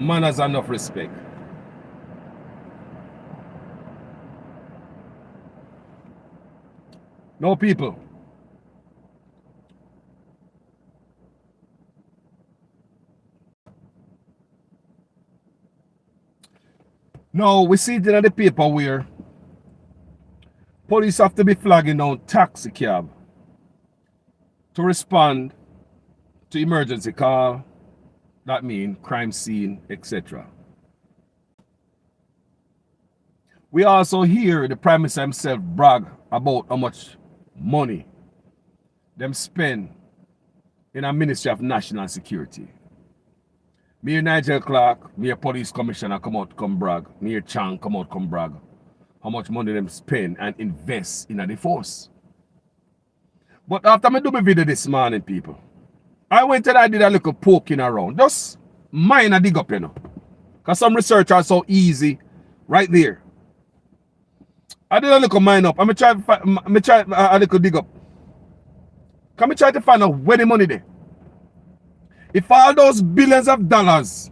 manners and enough respect. No people. No, we see it in the paper where police have to be flagging down taxi cab to respond to emergency call, that mean crime scene, etc. We also hear the Prime Minister himself brag about how much money them spend in a Ministry of National Security. Me Nigel Clark, me police commissioner come out come brag. Me Chang come out come brag. How much money them spend and invest in the force. But after me do my video this morning, people, I went and I did a little poking around. Just minor dig up, you know. Because some research are so easy right there. I did a little mine up. I'm try a little dig up. Can me try to find out where the money there? If all those billions of dollars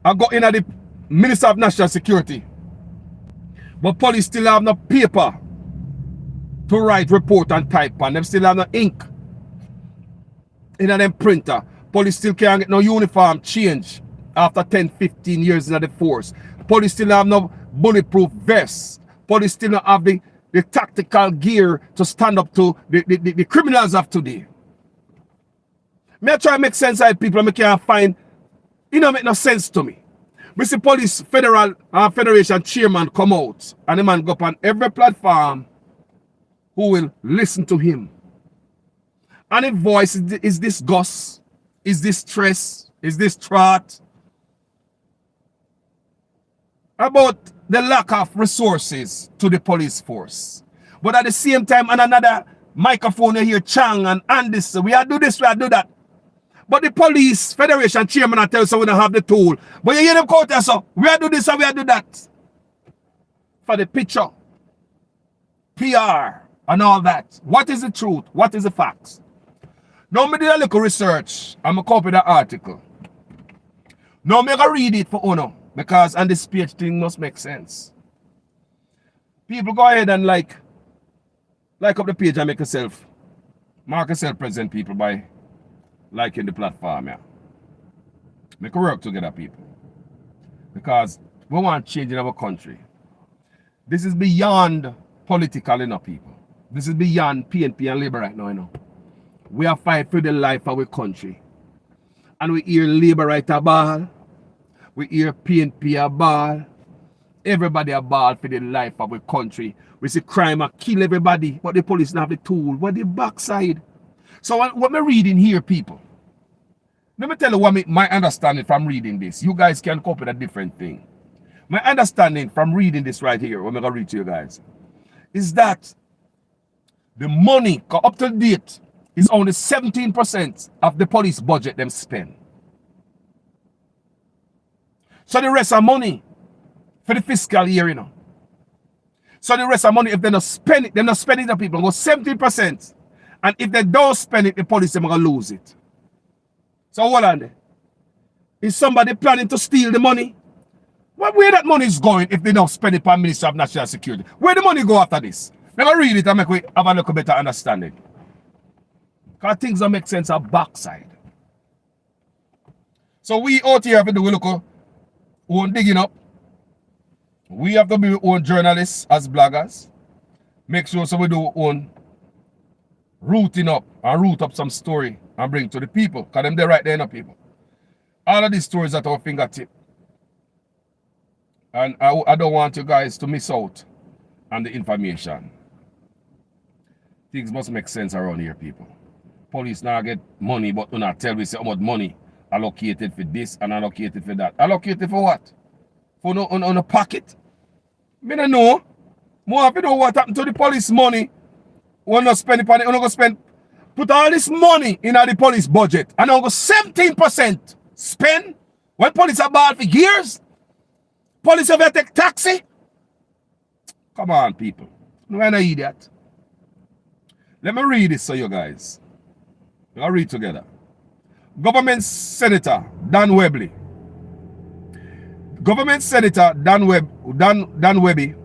are going at the Minister of National Security, but police still have no paper to write, report, and type on, them still have no ink in them printer. Police still can't get no uniform change after 10, 15 years in the force. Police still have no bulletproof vests. Police still don't have the tactical gear to stand up to the criminals of today. Me I try to make sense of people, I can't find, it don't make no sense to me. We see police federal federation chairman come out and the man go up on every platform who will listen to him. And his voice is disgust, is distress, is distraught about the lack of resources to the police force. But at the same time, on another microphone you hear Chang and Andis, we are do this, we are do that. But the police federation chairman I tell you so we don't have the tool. But you hear them quote us, so we are do this and we are do that. For the picture, PR, and all that. What is the truth? What is the facts? Now me did a little research. I'm going to copy the article. Now me going to read it for Uno. Because on this page thing must make sense. People go ahead and like up the page and make yourself, mark yourself present people by liking the platform, yeah. Make work together, people. Because we want change in our country. This is beyond political, you know, people. This is beyond PNP and Labour right now, you know. We are fighting for the life of our country. And we hear Labour right a ball. We hear PNP a ball. Everybody a ball for the life of our country. We see crime a kill everybody, but the police don't have the tool. What the backside? So what I'm reading here, people, let me tell you what my understanding from reading this. You guys can copy a different thing. My understanding from reading this right here, what I'm going to read to you guys, is that the money up to date is only 17% of the police budget them spend. So the rest of money for the fiscal year, you know. So the rest of money, if they not spend it, they're not spending the people, go 17%. And if they don't spend it, the police are going to lose it. So hold on there. Is somebody planning to steal the money? Well, where that money is going if they don't spend it on Ministry of National Security? Where the money go after this? Let me read it and make we have a little better understanding. Because things don't make sense on backside. So we out here have to do a little own digging up. We have to be our own journalists as bloggers. Make sure so we do our own rooting up and root up some story and bring to the people. Because them they're right there, no people. All of these stories at our fingertip. And I don't want you guys to miss out on the information. Things must make sense around here, people. Police now get money, but do not tell me how much money allocated for this and allocated for that. Allocated for what? For no on a pocket? Me don't know. More if you know what happened to the police money. We're not spending on it. We're not going to spend. Put all this money in the police budget. And I'm going to 17% spend when police are bad for years. Police have to take taxi. Come on, people. We're not idiot. Let me read this for you guys. I'll read together. Government Senator Dan Webley Government Senator Dan Webby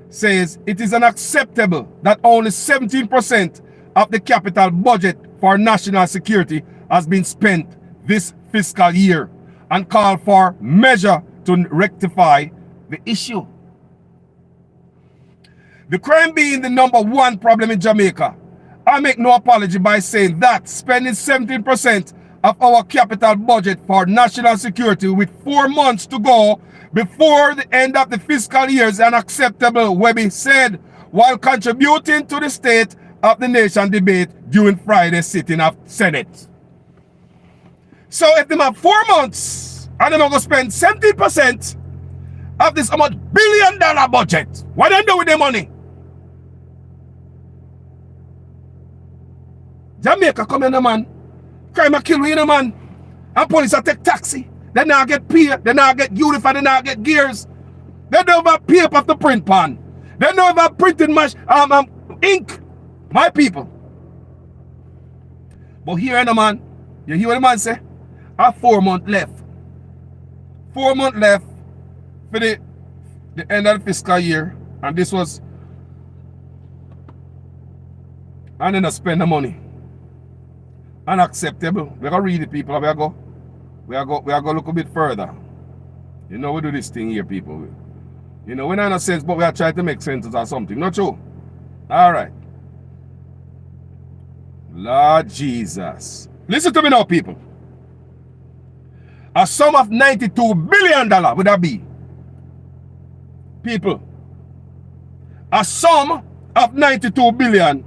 says it is unacceptable that only 17% of the capital budget for national security has been spent this fiscal year and called for measure to rectify the issue. The crime being the #1 problem in Jamaica, I make no apology by saying that spending 17% of our capital budget for national security with 4 months to go before the end of the fiscal year is unacceptable, Webby said, while contributing to the State of the Nation debate during Friday's sitting of Senate. So if they have 4 months and they're going to spend 17% of this $1 billion budget, what do they do with the money? Jamaica come in, man. Crime a kill you, man. And police a take taxi. They now get paid. They now get uniform. They now get gears. They don't have paper to print pan. They don't have printing ink. My people. But here, man, you hear what the man say? I have 4 months left. 4 months left for the end of the fiscal year. And this was, and then I spend the money. Unacceptable. We're gonna read it, people. We are go look a bit further. You know, we do this thing here, people. You know, we're not in a sense, but we are trying to make sense or something. Not true. Alright. Lord Jesus. Listen to me now, people. A sum of $92 billion would that be? People. A sum of $92 billion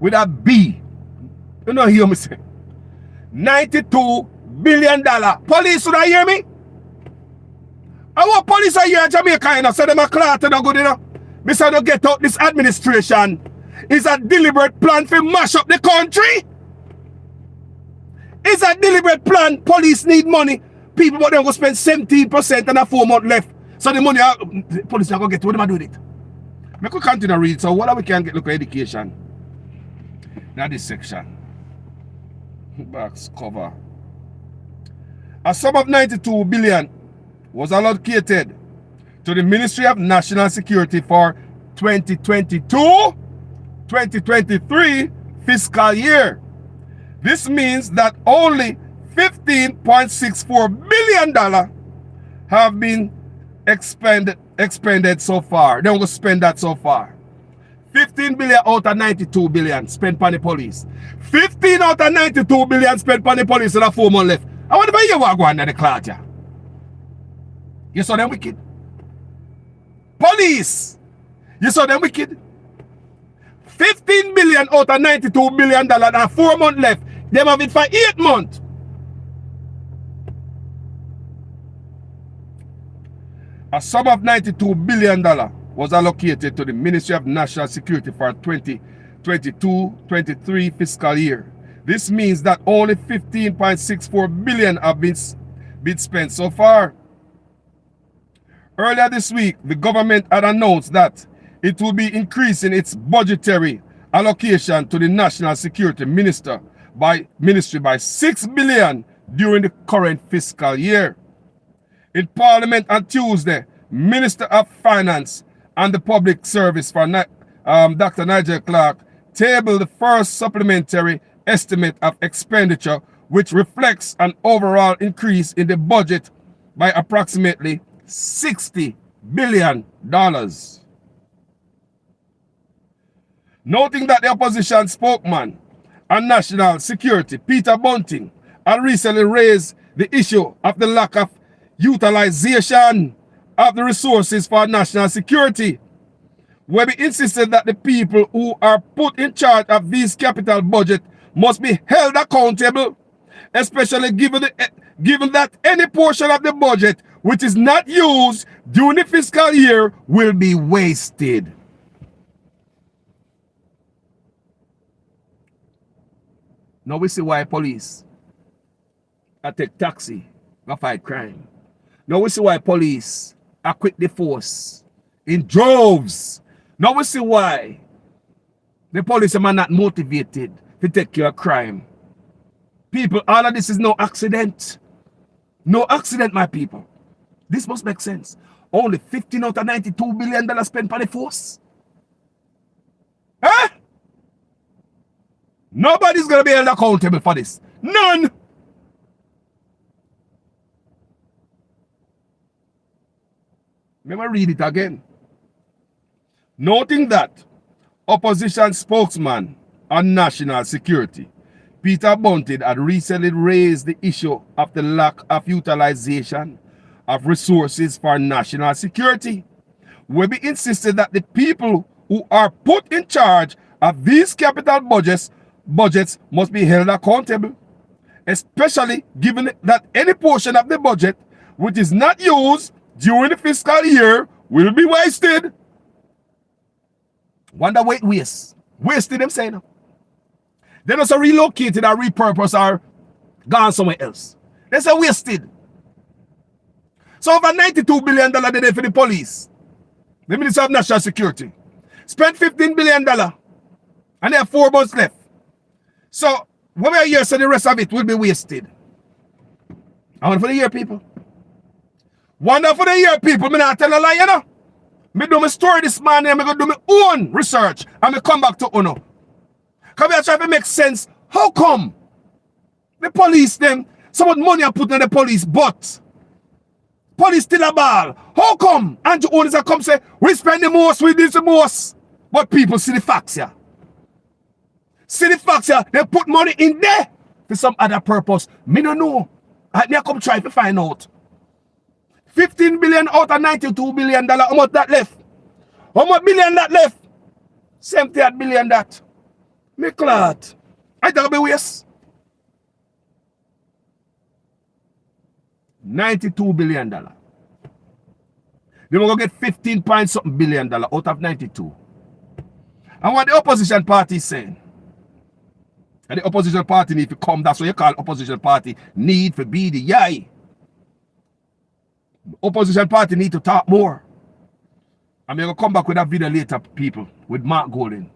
would that be? You know, hear me say $92 billion. Police, would I hear me? I want police are here in Jamaica, you know, so them a clout and good, you know. Besides, don't get out this administration is a deliberate plan to mash up the country. It's a deliberate plan. Police need money. People, but they're going to spend 17% and a 4 months left. So the money, the police are going to get. What am I doing with it? I could continue to read. So what we can get, look at education. Now this section. Box cover. A sum of $92 billion was allocated to the Ministry of National Security for 2022-2023 fiscal year. This means that only $15.64 billion have been expended so far. They're going to spend that so far. 15 billion out of 92 billion spent on the police. 15 out of 92 billion spent on the police and a 4 months left. I wonder if you want to go under the clout, yeah. You saw them wicked. Police. You saw them wicked. 15 billion out of 92 billion dollars and 4 months left. Them have it for 8 months. A sum of $92 billion was allocated to the Ministry of National Security for 2022-23 fiscal year. This means that only $15.64 billion have been spent so far. Earlier this week, the government had announced that it will be increasing its budgetary allocation to the National Security Ministry by $6 billion during the current fiscal year. In Parliament on Tuesday, Minister of Finance and the Public Service for Dr. Nigel Clark tabled the first supplementary estimate of expenditure, which reflects an overall increase in the budget by approximately $60 billion. Noting that the opposition spokesman on national security, Peter Bunting, had recently raised the issue of the lack of utilization of the resources for national security, Webby insisted that the people who are put in charge of these capital budgets must be held accountable, especially given that any portion of the budget which is not used during the fiscal year will be wasted. Now we see why police take taxi to fight crime. Now we see why police acquit the force in droves. Now we see why the police are not motivated to take care of crime. People, all of this is no accident. No accident, my people. This must make sense. Only 15 out of $92 billion spent on the force. Huh? Nobody's going to be held accountable for this. None. Let me read it again. Noting that opposition spokesman on national security, Peter Bunted, had recently raised the issue of the lack of utilization of resources for national security. Webby insisted that the people who are put in charge of these capital budgets must be held accountable, especially given that any portion of the budget which is not used during the fiscal year will be wasted. Wonder what waste? Wasted, them saying. They also relocated or repurposed or gone somewhere else. They say wasted. So over $92 billion they did for the police. The Minister of National Security spent $15 billion and they have 4 months left. So when we are here, so the rest of it will be wasted. I want for the year, people. Wonder for the year, people. Me not tell a lie, you know. Me do my story this morning and me go do my own research and me come back to Uno. Because we are trying to make sense. How come the police them, so much money are put in the police, but police still a ball? How come Andrew owners are come say, we spend the most, we do the most, but people see the facts here. See the facts here, they put money in there for some other purpose. Me don't know. I come try to find out. 15 billion out of $92 billion. How much that left? How much billion that left? 78 billion that. Me glad. I don't be waste. $92 billion. They will go get 15 point something billion out of 92. And what the opposition party is saying, and the opposition party need to come, that's what you call opposition party, need for be the yay. Opposition party need to talk more. I'm going to come back with that video later, people, with Mark Golding.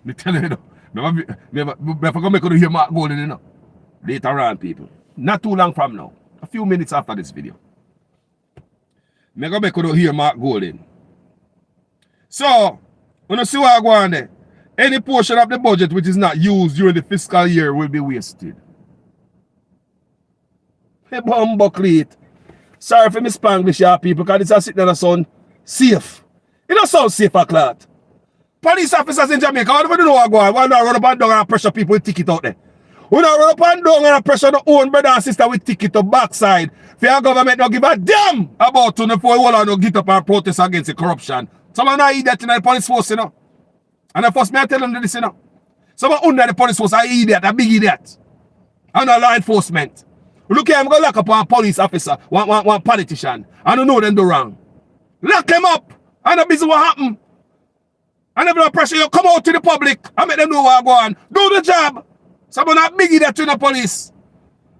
Me tell you, never going to hear Mark Golding, you know. Later on, people. Not too long from now. A few minutes after this video. I'm going to hear Mark Golding. So, when you see what I go on there, any portion of the budget which is not used during the fiscal year will be wasted. Hey, bumbuckle it. Sorry for me Spanglish, yeah, people, because it's a sitting in the sun safe. It don't sound safe, clot. Police officers in Jamaica, I don't know what go on. Why not run up and down and pressure people with ticket out there? Why not run up and down and pressure the own brother and sister with ticket to backside? For your government don't give a damn about 24 hours and get up and protest against the corruption. Someone not idiot in the police force, you know. And the first me I tell them this, you know. Someone under the police force, an idiot, a big idiot. And a law enforcement. Look here, I'm going to lock up one police officer, one politician. I don't know them do wrong. Lock them up. And the business what happen. And if pressure you come out to the public and make them know what go on. Do the job. Someone not big idiot to the police.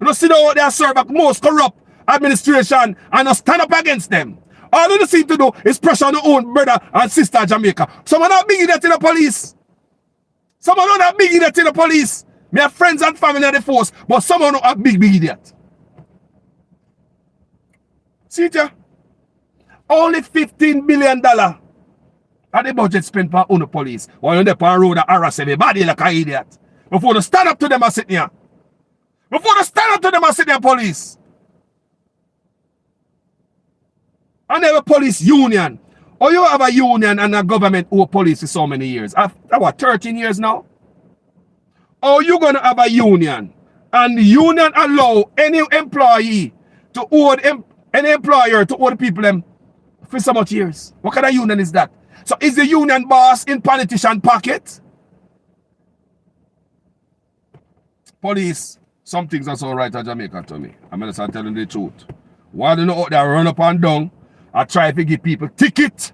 You don't see what they serve the most corrupt administration and not stand up against them. All they seem to do is pressure on their own brother and sister Jamaica. Someone not big idiot to the police. Someone not big idiot to the police. Me have friends and family in the force, but someone not a big idiot. See it here? Only $15 billion of the budget spent for on the police. While on the road and harass everybody like an idiot. Before they stand up to them and sit here. Before they stand up to them and sit there, police. And they have a police union. Or you have a union and a government who police for so many years. After what, 13 years now? Or you going to have a union and the union allow any employee to hold any employer to hold people them for so much years? What kind of union is that? So is the union boss in politician pocket? Police, some things are so right at Jamaica to me. I'm going to start telling the truth. Why do you not out there run up and down and try to give people ticket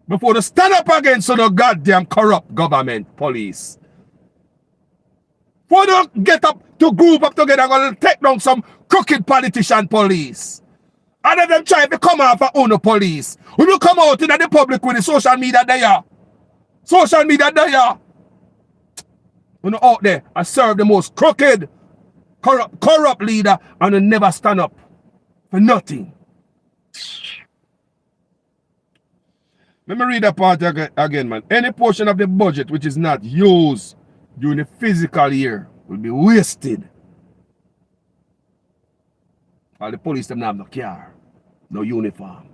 before they stand up against the goddamn corrupt government police? Before they get up to group up together and take down some crooked politician police. And if them try to come out for own police. When you come out in the public with the social media there. Social media there. When you out there and serve the most crooked, corrupt leader and you never stand up For nothing. Let me read that part again, man. Any portion of the budget which is not used during the fiscal year will be wasted. All the police them not have no car, no uniform.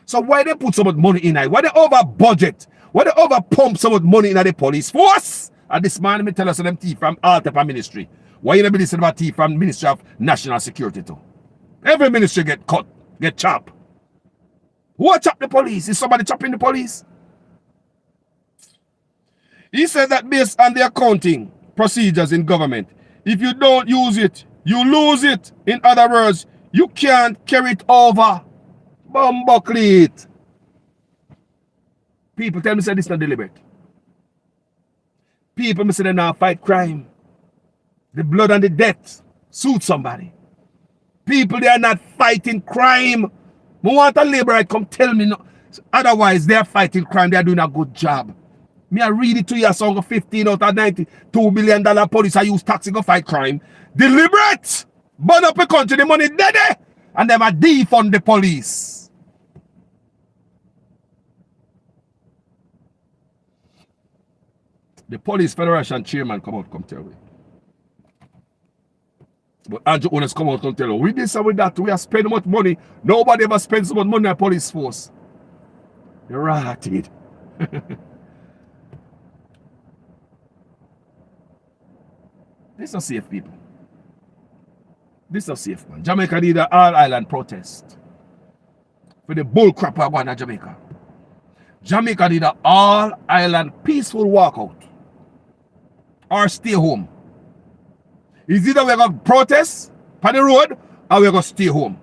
So why they put so much money in it? Why they over budget? Why they over pump so much money in the police force? And this man me tell us them thief from all type of ministry. Why you never listen about thief from Ministry of National Security too? Every ministry get cut, get chopped. Who chop the police? Is somebody chopping the police? He said that based on the accounting procedures in government, if you don't use it, you lose it. In other words, you can't carry it over. Bumbuckle it. People tell me say this is not deliberate. People me say they now fight crime. The blood and the death suit somebody. People, they are not fighting crime. I want a labourer come tell me no. Otherwise, they are fighting crime. They are doing a good job. Me I read it to you a song of 15 out of $92 billion police I use taxi go fight crime. Deliberate! Burn up a country, the money dead. And them a defund the police. The Police Federation chairman come tell me. But Andrew Owners come out and tell you, with this and with that, we have spent much money. Nobody ever spends so much money on the police force. You're right. This is not safe, people. This is not safe, man. Jamaica need an all-island protest. For the bull crap we're going to Jamaica. Jamaica need an all-island peaceful walkout. Or stay home. It's either we're going to protest on the road or we're going to stay home.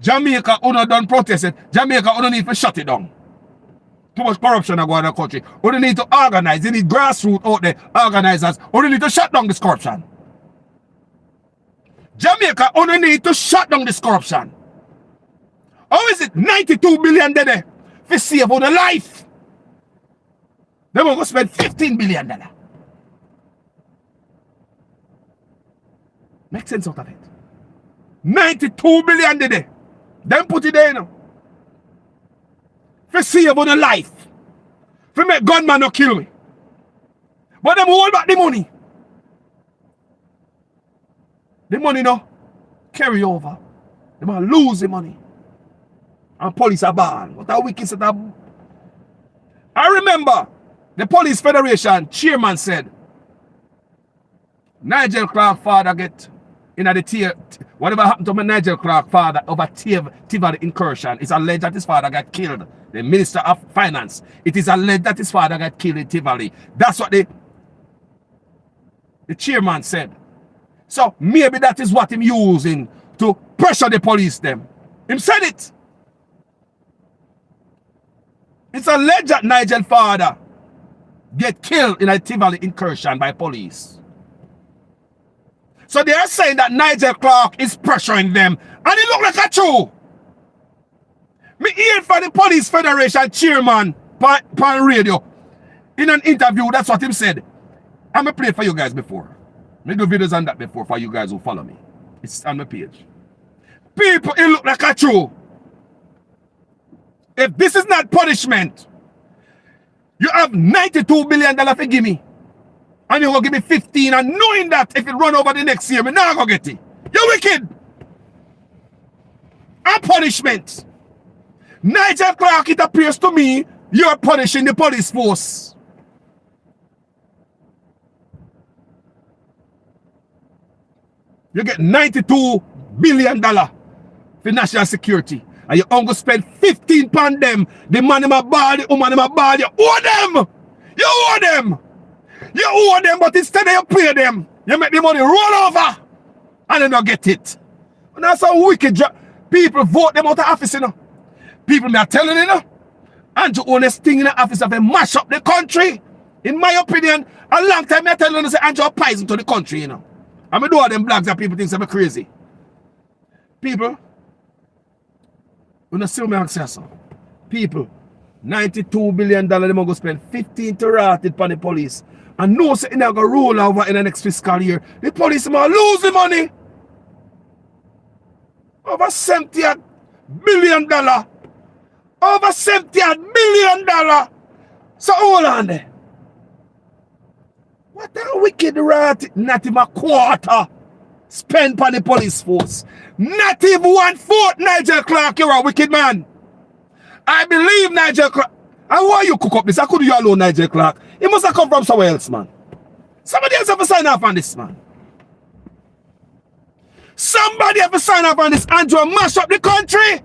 Jamaica only done protesting. Jamaica only need to shut it down. Too much corruption going on in the country. Only need to organize. They need grassroots out there, organizers. Only need to shut down this corruption. Jamaica only need to shut down this corruption. How is it 92 billion there for save on the life? They will go spend $15 billion. Make sense out of it. 92 billion there. Then put it there now. For save on the life. For make gunman not kill me. But them hold back the money. The money no carry over. They might lose the money. And police are bad. What a wicked set up. I remember the Police Federation chairman said Nigel Clark father get in the tier. Whatever happened to my Nigel Clark father over Tivoli incursion, it's alleged that his father got killed. The Minister of Finance. It is alleged that his father got killed in Tivoli. That's what the chairman said. So maybe that is what him using to pressure the police them. Him said it. It's alleged that Nigel father get killed in a Tivoli incursion by police. So they are saying that Nigel Clark is pressuring them. And it look like a true. Me hear from the Police Federation chairman on radio. In an interview, that's what him said. I'm going to play it for you guys before. I do videos on that before for you guys who follow me. It's on my page. People, it look like a true. If this is not punishment, you have $92 billion to give me. And you're going to give me 15, and knowing that if it run over the next year, I'm not going to get it. You're wicked. A punishment. Nigel Clark, it appears to me, you're punishing the police force. You get $92 billion for national security. And you only spend 15 on them. The man in my body, the woman in my body, you owe them. You owe them. You owe them, but instead of you pay them, you make the money roll over and then you get it. And that's how wicked job. People vote them out of office, you know. People me are telling you, know. And to own this thing in the office of them mash up the country. In my opinion, a long time I tell you, say Andrew poison to the country, you know. And I do all them blogs that people think I'm crazy. People, when I see me and say so, people, $92 billion they're going to spend 15 to rat it upon the police. And no say they're going to roll over in the next fiscal year. The police might lose the money. Over $70 billion. Over $70 billion. So hold on there. What a wicked rat. Not even a quarter spent on the police force. Not even 1/4, Nigel Clark. You're a wicked man. I believe Nigel Clark. And why you cook up this? I could you alone, Nigel Clark. It must have come from somewhere else, man. Somebody else have to sign off on this, man. Somebody have to sign off on this and to mash up the country.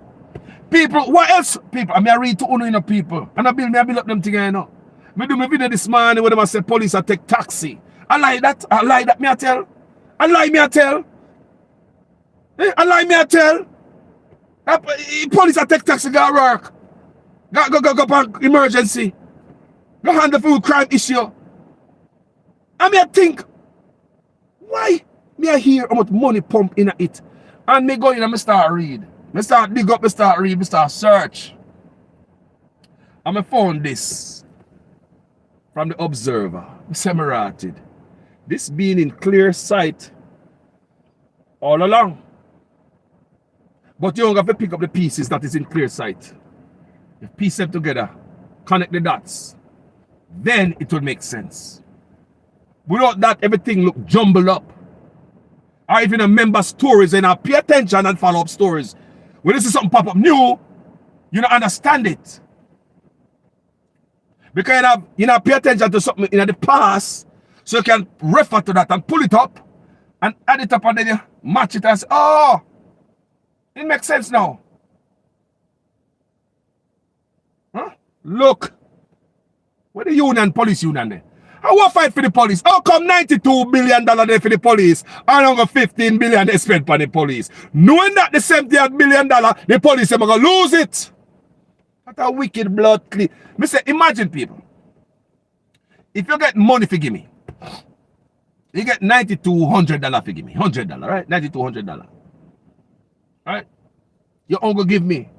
People, what else? People, I mean, I read to uno, people. And I build up them together, you know. I do my video this morning where they say police are take taxi. I like that. I like that, me I tell. I like me I tell. I like me I tell. Police are take taxi, go work. Go back emergency. Go handle food crime issue. I mean, I think, why me I hear how much money pump in it? And me go in and me start read. Me start dig up, me start read, me start search. And I found this from the Observer. Semi-rated. This being in clear sight all along. But you don't have to pick up the pieces that is in clear sight. You piece them together, connect the dots, then it will make sense. Without that, everything look jumbled up. Or even remember stories and pay attention and follow up stories. When you see something pop up new, you don't understand it. Because you pay attention to something in the past, so you can refer to that and pull it up and add it up and then you match it and say, oh, it makes sense now. Huh? Look, where the union, police union there? I want to fight for the police. How come $92 billion there for the police and only $15 billion they spent on the police? Knowing that the $70 billion, the police are going to lose it. What a wicked blood clean. Me say, imagine people. If you get money for give me, you get $9,200 for give me. $100, right? $9,200. Right? You're only going to give me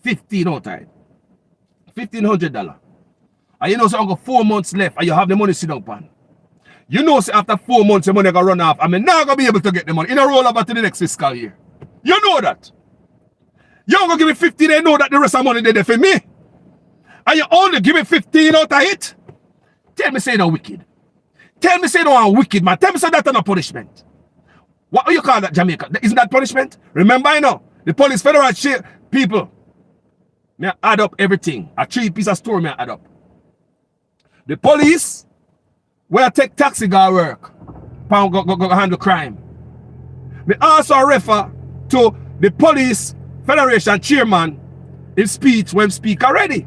15 out of it. $1,500. And you know, so I got 4 months left and you have the money sit down pan. You know, so after 4 months, the money gonna run off. I'm not gonna be able to get the money. In a roll over to the next fiscal year. You know that. You're gonna give me 50, they know that the rest of the money they there for me. And you only give me 15 out of it. Tell me say no wicked. Tell me say no I'm wicked, man. Tell me say that's not punishment. What do you call that, Jamaica? Isn't that punishment? Remember, you know, the police federal people. Me add up everything. A 3 piece of story me add up. The police where I take taxi go work, go handle crime. Me also refer to the police federation chairman in speech when speak already.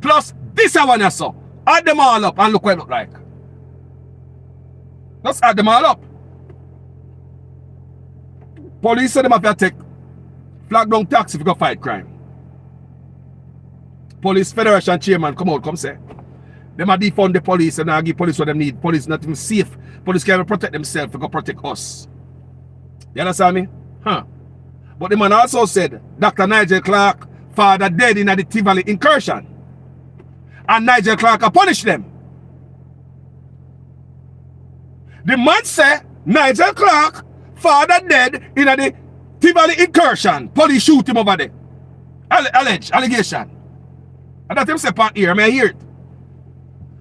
Plus this one I saw. Add them all up and look what it look like. Let's add them all up. Police say them have to take flag down taxi if you go fight crime. Police Federation chairman come out, come say. Them a defund the police and I give police what they need. Police not even safe. Police can't even protect themselves to go protect us. You understand me? Huh. But the man also said Dr. Nigel Clark father dead in the Tivoli incursion. And Nigel Clark a punish them. The man said Nigel Clark father dead in the Tivoli incursion. Police shoot him over there. Allegation. And that him say part here, may I hear it.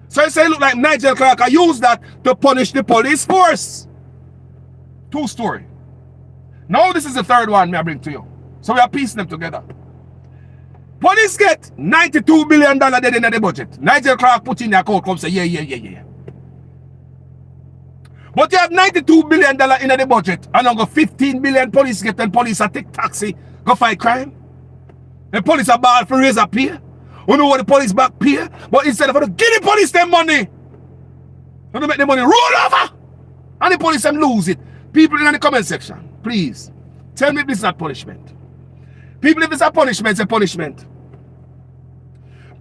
So he say look like Nigel Clark I use that to punish the police force. 2 story. Now this is the 3rd one may I bring to you. So we are piecing them together. Police get $92 billion dead in the budget. Nigel Clark put in their account come say yeah. But you have $92 billion in the budget and now got 15 billion police get and police are take taxi go fight crime. The police are bad for raise up pay. We know what the police back pay, but instead of give the police them money, we make the money roll over, and the police them lose it. People in the comment section, please tell me if this is not punishment. People, if it's a punishment, it's a punishment.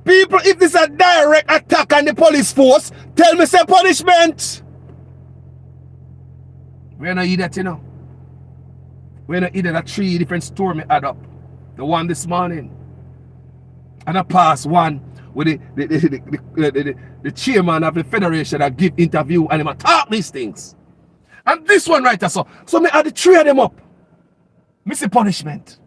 People, if this is a direct attack on the police force, tell me it's a punishment. We're not idiot, you know. We're not idiot. 3 different stories me add up. The one this morning. And I pass one with the chairman of the federation that give interview and him talk these things. And this one right there, so me add the 3 of them up. Me see punishment.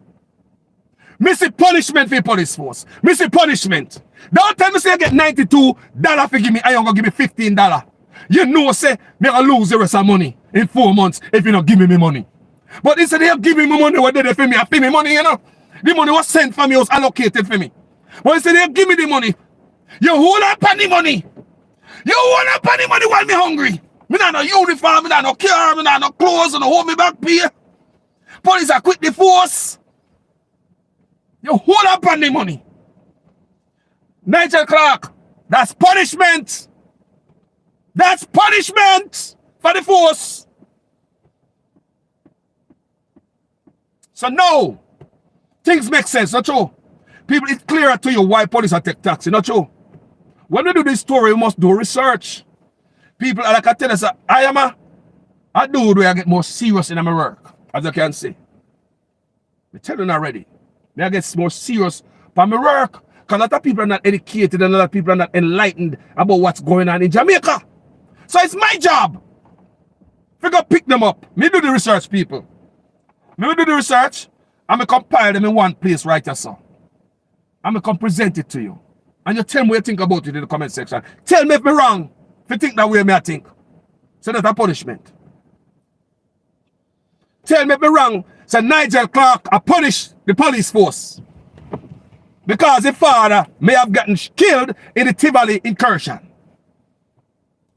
Me see punishment for the police force. Me see punishment. Don't tell me say you get $92 for give me, and you gonna give me $15. You know say me gonna lose the rest of money in 4 months if you don't give me money. But instead of giving me money, what did they for me? I pay me money, you know. The money was sent for me, was allocated for me. But instead of give me the money, you hold up on the money. You hold up on the money while me hungry. Me not no uniform, me not no car, me not no clothes, and no hold me back pay. Police are quit the force. You hold up on the money. Nigel Clark, that's punishment. That's punishment for the force. So no, things make sense, not true? People, it's clearer to you why police are take taxi, not true? When we do this story, we must do research. People, like I tell us, I am a dude where I get more serious in my work, as you can see. I'm telling you already. I get more serious for my work. Because a lot of people are not educated and a lot of people are not enlightened about what's going on in Jamaica. So it's my job. If I go pick them up, me do the research, people. Me do the research, I'm going to compile them in one place right here, so. I'm going to come present it to you. And you tell me what you think about it in the comment section. Tell me if me wrong. If you think that way, me I think. So that's a punishment. Tell me if me wrong. So Nigel Clark I punish the police force. Because his father may have gotten killed in the Tivoli incursion.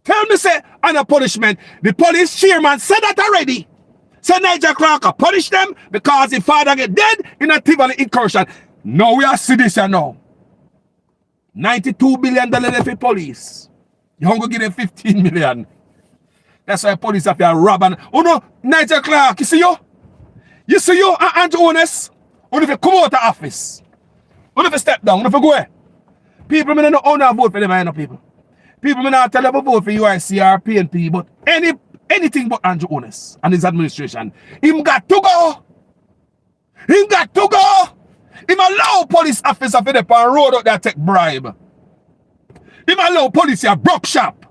Tell me say, on a punishment, the police chairman said that already. Say Nigel Clark I punish them because his father get dead in a Tivoli incursion. Now we are see this now. $92 billion for police. You want to give them 15 million. That's why police have to rob and... Oh no, Nigel Clark, you see you? You see you and Andrew Honest? Or if you come out of office? Or if you step down? Or if you go away? People may not own a vote for them, I know people. People may not tell them to vote for UIC or PNP, but anything but Andrew Honest and his administration. Him got to go. Him got to go. Him allow police officer for the road out there take bribe. Him allow police to broke shop.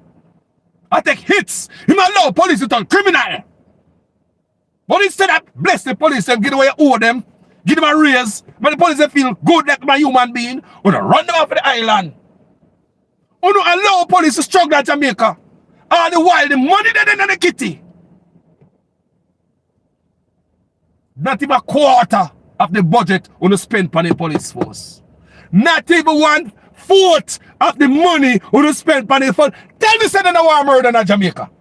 I take hits. Him allow police to turn criminal. But instead of bless the police and give away owe them, give them a raise, but the police feel good like my human being, or to run them off the island. Or to allow police to struggle at Jamaica. All the while the money that in the kitty. Not even a quarter of the budget on the spend on the police force. Not even 1/4 of the money on the spend on the force. Tell me say they don't want murder in Jamaica.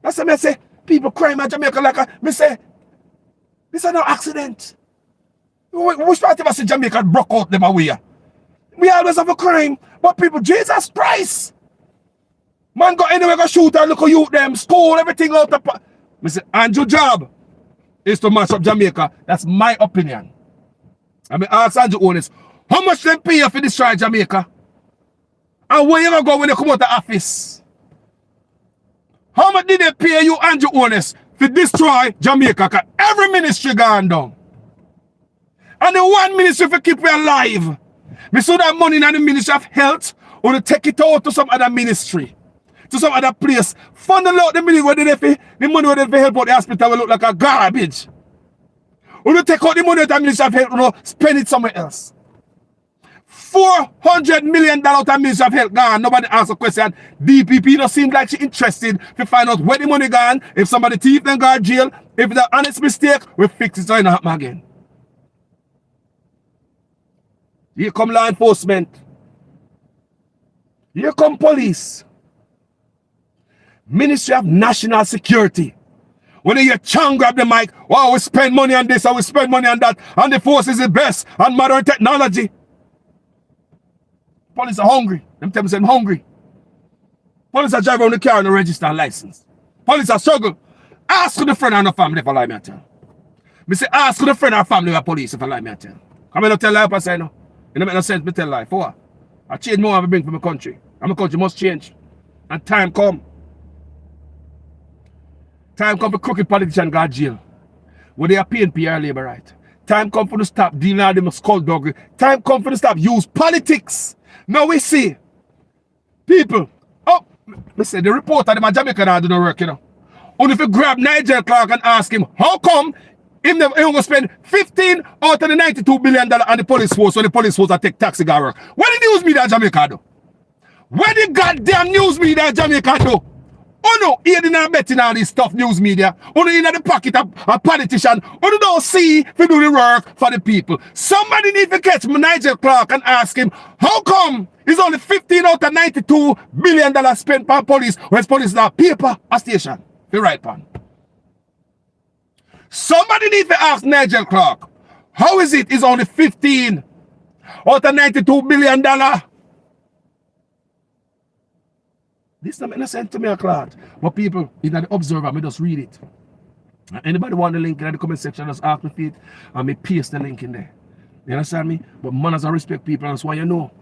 That's what I say. People crime in Jamaica like a, me say, this is no accident. Which part of us in Jamaica broke out them away? We always have a crime, but people, Jesus Christ! Man go anywhere, go shoot and look at you, them, school, everything out of... Me say, Andrew job is to mash up Jamaica. That's my opinion. I mean, ask Andrew Honest, how much them pay you for destroy Jamaica? And where you gonna go when you come out of office? How much did they pay you, Andrew Honest, to destroy Jamaica? Because every ministry gone down. And the one ministry for keep you alive. Me saw that money in the Ministry of Health or to take it out to some other ministry. To some other place. Funnel out the money where they help out the hospital will look like a garbage. Or to take out the money at the Ministry of Health or spend it somewhere else. $400 million out of Ministry of Health gone. Nobody asks a question. DPP don't seem like she interested to find out where the money gone. If somebody thief then go to jail. If it's an honest mistake, we fix it so it don't happen again. Here come law enforcement. Here come police. Ministry of National Security. When you hear Chang grab the mic, wow, we spend money on this and we spend money on that, and the force is the best, and modern technology. Police are hungry. Them tell me I'm hungry. Police are driving around the car and register and license. Police are struggle. Ask the friend and the family if I lie me I tell. Me say ask the friend and family of police if I lie me I tell. Come here, don't tell lie up I say no. It don't make no sense me tell lie. For what? I change more I bring for my country. And my country must change. And time come. Time come for crooked politician go to jail. Where they are PNP or labor right. Time come for to stop dealing with them skullduggery. Time come for to stop use politics. Now we see people. Oh, me say the reporter them a Jamaican do no work, you know. Only if you grab Nigel Clark and ask him, how come Him going spend 15 out of the $92 billion on the police force, so the police force will take taxi guy work. What the news media in Jamaica do? What the goddamn news media in Jamaica do? Oh no, he didn't bet in all this stuff news media. Only in the pocket of a politician. Only don't see if do the work for the people. Somebody need to catch Nigel Clark and ask him, how come it's only 15 out of $92 billion spent by police, whereas police now paper a station? The right pan. Somebody need to ask Nigel Clark, how is it it's only 15 out of $92 billion? This doesn't make no sense to me, Clark. But people, in the Observer, I just read it. Anybody want the link in the comment section, just ask me for it, and me paste the link in there. You understand me? But manners and respect people, that's why you know.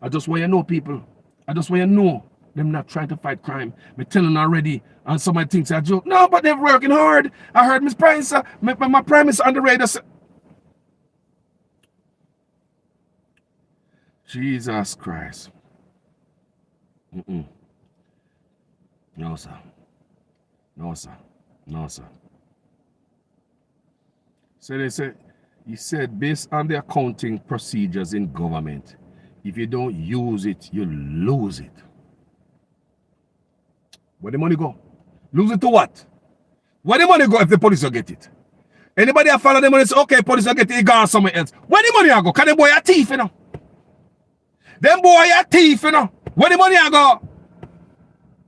I just want you to know, people. I just want you to know them not trying to fight crime. Me telling already, and somebody thinks I joke. No, but they're working hard. I heard Miss Prime, my Prime Minister on the radio. Jesus Christ. No, sir. No, sir. No, sir. So they said, he said, based on the accounting procedures in government, if you don't use it, you lose it. Where the money go? Lose it to what? Where the money go if the police will get it? Anybody that follow the money say, okay, police will get it, it gone somewhere else. Where the money go? Can them boy a thief, you know? Them boy a thief, you know? Where the money go?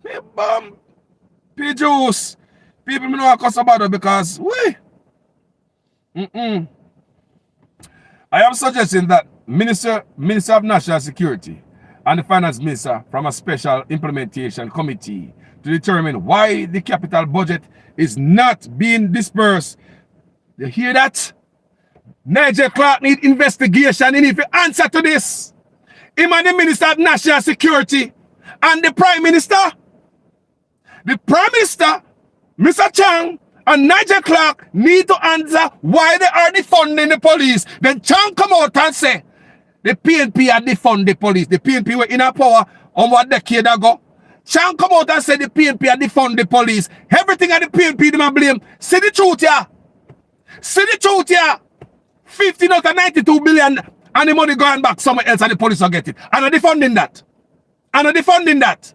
Hey, P-Juice. People me know I cuss about it because, I am suggesting that Minister of National Security and the Finance Minister from a special implementation committee to determine why the capital budget is not being dispersed. You hear that? Nigel Clark need investigation. He need to answer to this. Him and the Minister of National Security and the Prime Minister. The Prime Minister, Mr. Chang, and Nigel Clark need to answer why they are defunding the police. Then Chang come out and say, the PNP are defund the police. The PNP were in our power on what decade ago. Chang come out and say the PNP are defund the police. Everything at the PNP they blame. See the truth here. See the truth here. 15 out of 92 billion and the money going back somewhere else and the police will get it. And are defunding that. And are defunding that.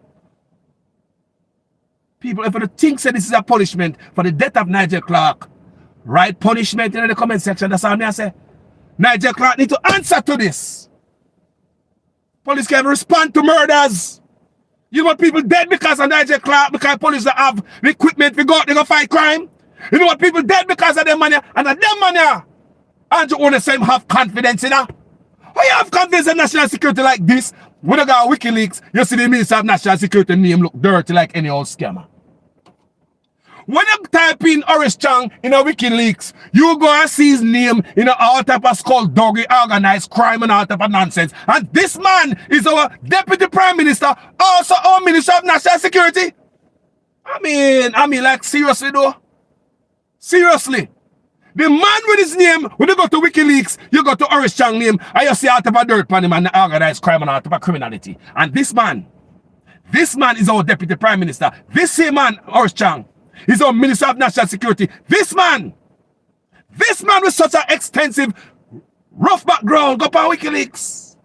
People, if you think that this is a punishment for the death of Nigel Clark, right punishment in the comment section, that's all I say. Nigel Clark need to answer to this. Police can respond to murders. You want people dead because of Nigel Clark, because police don't have the equipment to go out, they go fight crime. You know what people dead because of them money, and of them money. And you want the same have confidence in her. How you have confidence in national security like this? When you got WikiLeaks, you see the Minister of National Security name look dirty like any old scammer. When you type in Horace Chang in a WikiLeaks, you go and see his name in all type of skullduggery, organized crime and all type of nonsense. And this man is our Deputy Prime Minister, also our Minister of National Security. I mean, like seriously though? Seriously. The man with his name, when you go to WikiLeaks, you go to Horace Chang name, and you see all type of dirt on him and organized crime and all type of criminality. And this man is our Deputy Prime Minister. This same man, Horace Chang, is our Minister of National Security. This man with such an extensive, rough background, go on WikiLeaks.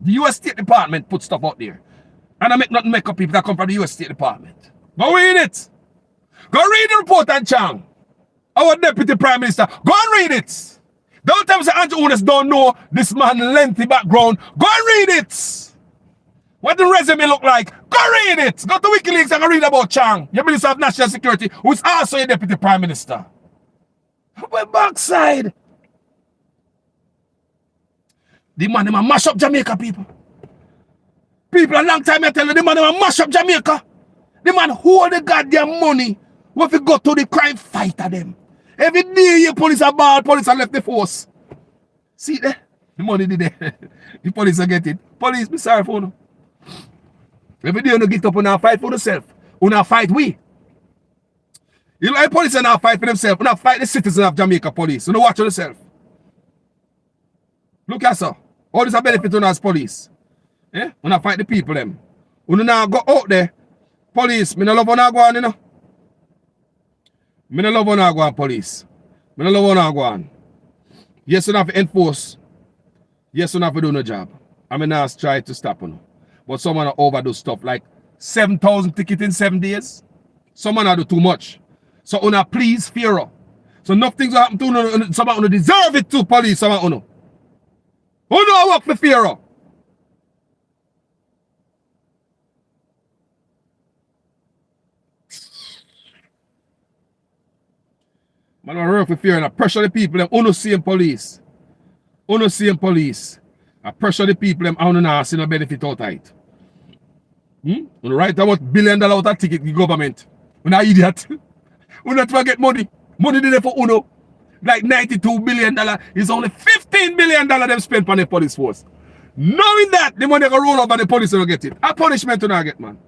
The US State Department put stuff out there. And I make nothing make up people that come from the US State Department. Go read it. Go read the report on Chang, our Deputy Prime Minister. Go and read it. Don't tell me that Andrew Owners don't know this man's lengthy background. Go and read it. What the resume look like? Go read it. Go to WikiLeaks and go read about Chang, your Minister of National Security, who is also a Deputy Prime Minister. We're backside. The man them mash up Jamaica, people. People a long time I tell you, the man them mash up Jamaica. The man hold the goddamn money. What if you go to the crime fighter them? Every day your police are bad, police are left the force. See there? The money did there. The police are getting. Police, be sorry for you. Every day you get up and fight for yourself. You not fight we. You like police and not fight for themselves. You not fight the citizens of Jamaica police. You don't watch yourself. Look at so. All this a benefit on us police. Eh? You not fight the people them. You not go out there. Police, me no love when I go on, you know. Me no love when I go on police. I don't want to go on. Yes, you have to enforce. Yes, you have to do no job. I mean, I try to stop you. But someone overdo stuff like 7,000 tickets in 7 days. Someone do too much. So, una please fear. So, nothing's happen to you. Someone deserve it to police. Someone I work for fear. Man, I work for fear and I pressure the people. Them uno same police. Uno same police. I pressure the people. Them I don't see no benefit out of it. When write about $1 billion out of ticket the government. When I idiot. When not to get money. Money there for uno. Like $92 billion. It's only $15 billion them spend on the police force. Knowing that, the money go roll over the police will get it. A punishment to not get, man.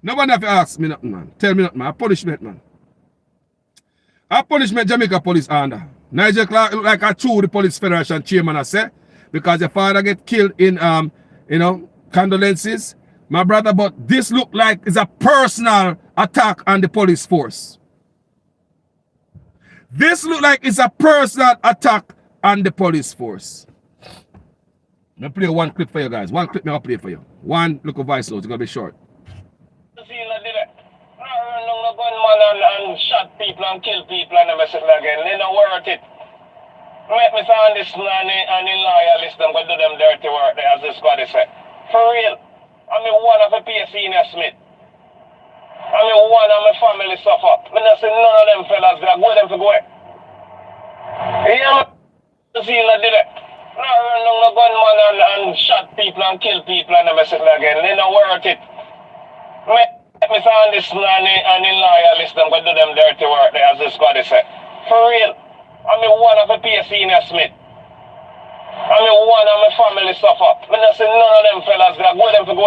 No one have to ask me nothing, man. Tell me nothing, man. A punishment, man. A punishment Jamaica police under. Nigel Clark look like a true the police federation chairman, I say. Because your father get killed in, condolences. My brother, but this look like it's a personal attack on the police force. This look like it's a personal attack on the police force. I'll play one clip for you guys. One clip I'll play for you. One look of voice note. It's going to be short. Gunman and shot people and kill people and everything again. They not worth it. Make me sound this man and in loyalist them go do them dirty work there, as the squad say. For real. I mean one of the PSC in Smith. I mean one of my family suffer. I not say none of them fellas there. Go them for go. Yeah, Zila did it. Not run down the gunman and shot people and kill people and everything again. They not worth it. Make me sound this man and in loyalist them go do them dirty work there, as the squad say. For real. I mean one of the PSC in Smith. I mean one of my family suffer. I not say none of them fellas there. Go them for go.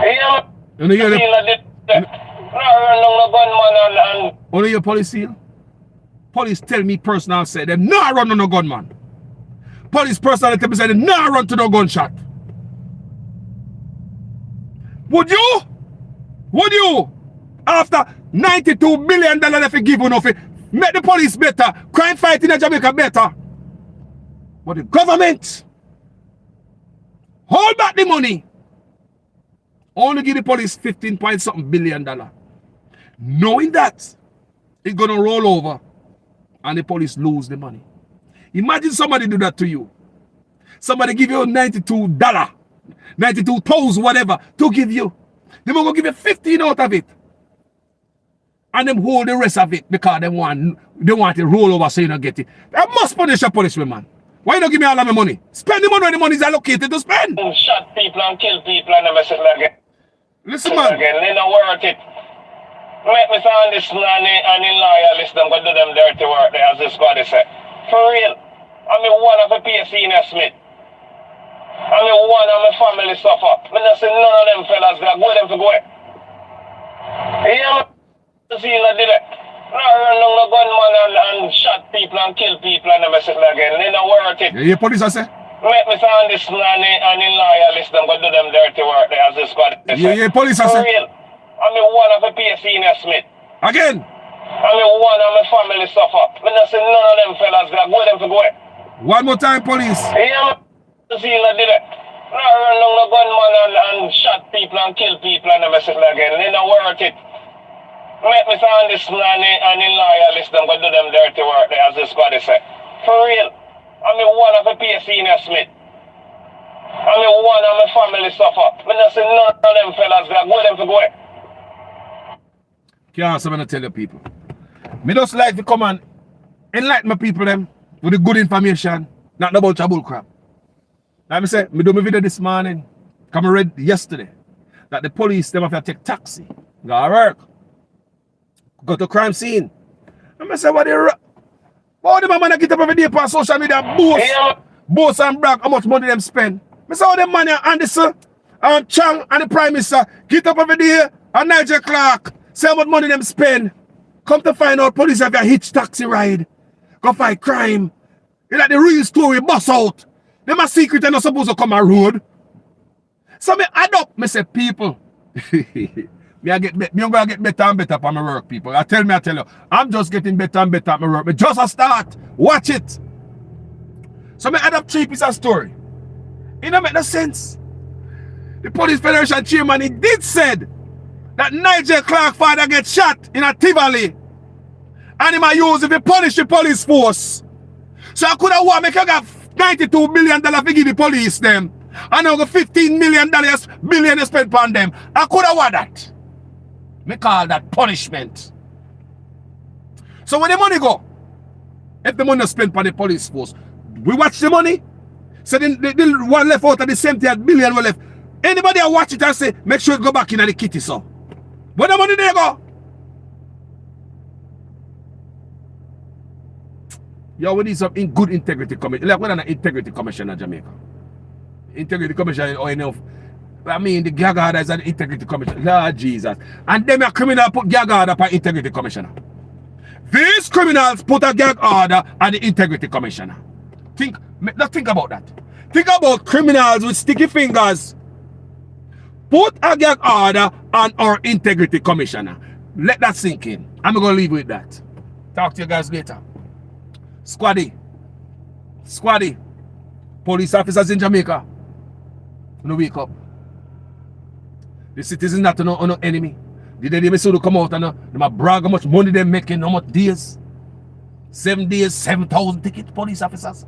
Yeah, Zila did it. Not run down the gunman and only your police seal? Police tell me personal say them not run on no gunman. Police personal tell me say them not run to no gunshot. Would you? Would you? After $92 billion if you give enough, make the police better, crime fighting in Jamaica better. But the government hold back the money. Only give the police 15 point something billion. Knowing that it's gonna roll over and the police lose the money. Imagine somebody do that to you. Somebody give you $92, 92,000 whatever to give you. They will give you 15 out of it. And them hold the rest of it because they want to roll over so you don't get it. I must punish a punishment, man. Why you don't give me all of my money? Spend the money when the money is allocated to spend. Shot people and kill people and everything again. Listen, man. Again, they not worth it. Make me sound this man and in loyalist them go do them dirty work there, as the squad say. For real. I mean one of the PSC in Smith. I mean one of my family suffer. I not say none of them fellas there. Go them for go. Yeah, Zila did it. Not run down the gunman and shot people and kill people and everything again. They not worth it. Yeah, police I say. Make me sound this man and in loyalist them go do them dirty work there, as the squad say. Yeah, police I For say. real. I mean one of the PSC in Smith. Again. I mean one of my family suffer. I not say none of them fellas there. Go them for go. One more time, police. Yeah, Zila did it. Not run down the gunman and shot people and kill people and everything again. They not worth it. Make me sound this man and in loyalist them go do them dirty work there, as the squad say. For real. I mean one of the PSC in Smith. I mean one of my family suffer. I not say none of them fellas there. Go them for go. Can't say I'm gonna tell you people. Me just like to come and enlighten my people them with the good information, not about your bull crap. Like I say, me do my video this morning. Come read yesterday that the police them have to take taxi, go to work, go to crime scene. And I say, what the man get up every day on social media boast and brag how much money them spend. I say, how them man and this and Chang and the Prime Minister get up every day and Nigel Clark say how much money them spend. Come to find out police have a hitch taxi ride. Go fight crime. It's like the real story bust out. Them a secret and not supposed to come on road. So me add up, me say people. Me I'm gonna get better and better for my work, people. I tell you, I'm just getting better and better at my work. But just a start. Watch it. So me add up 3 pieces of story. It don't make no sense. The Police Federation chairman, he did said that Nigel Clark father get shot in a Tivoli. And he might use it to punish the police force. So I could have won, make you got $92 million to give the police them. And now got $15 billion spent on them. I could have won that. Me call that punishment. So where the money go? If the money spent on the police force, we watch the money. So then the one left out of the $70 billion left. Anybody that watch it and say, make sure it go back in the kitty, so. Where the money there go? Yo, we need some good integrity commission. Like, we're not an integrity commission in Jamaica. Integrity commission or enough. I mean, the gag order is an integrity commission. Lord Jesus. And them a criminal put gag order upon integrity commissioner. These criminals put a gag order on the integrity commissioner. Think about that. Think about criminals with sticky fingers. Put a gag order on our integrity commissioner. Let that sink in. I'm going to leave with that. Talk to you guys later. Squaddy. Police officers in Jamaica. No wake up. The citizens not no enemy. Did they say to come out and they brag how much money they're making, how much days? 7 days, 7,000 tickets, police officers.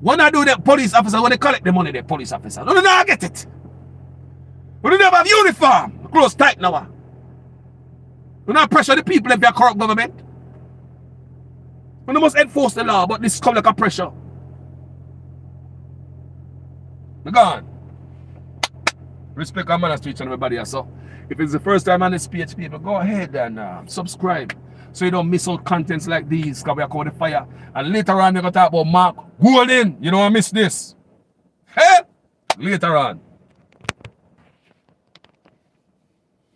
When I do that, police officers, when they collect the money, they police officers. No, I get it. We don't have uniform. Close tight now. We don't pressure the people if they're corrupt government. We must enforce the law, but this come like a pressure. We're gone. Respect and manners to each and everybody else. So, if it's the first time on this page, people, go ahead and subscribe so you don't miss out contents like these because we are called the fire. And later on, we're going to talk about Mark Golding. You don't want to miss this. Hey? Later on.